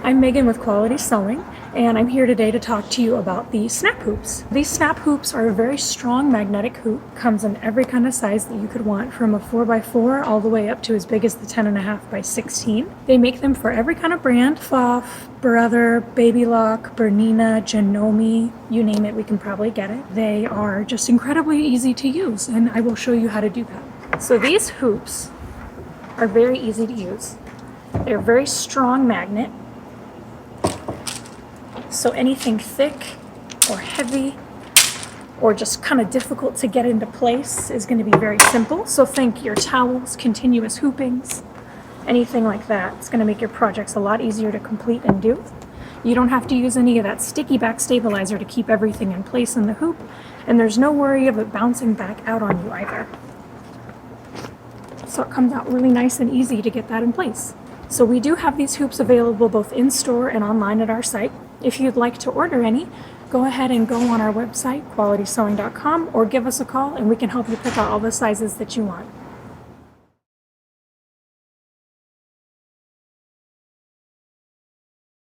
I'm Megan with Quality Sewing, and I'm here today to talk to you about the snap hoops. These snap hoops are a very strong magnetic hoop. Comes in every kind of size that you could want, from a 4x4 all the way up to as big as the 10.5 by 16. They make them for every kind of brand: Pfaff, Brother, Baby Lock, Bernina, Janome, you name it, we can probably get it. They are just incredibly easy to use, and I will show you how to do that. So these hoops are very easy to use. They're a very strong magnet. So anything thick or heavy or just kind of difficult to get into place is going to be very simple. So think your towels, continuous hoopings, anything like that. It's going to make your projects a lot easier to complete and do. You don't have to use any of that sticky back stabilizer to keep everything in place in the hoop, and there's no worry of it bouncing back out on you either. So it comes out really nice and easy to get that in place. So we do have these hoops available both in store and online at our site. If you'd like to order any, go ahead and go on our website, qualitysewing.com, or give us a call and we can help you pick out all the sizes that you want.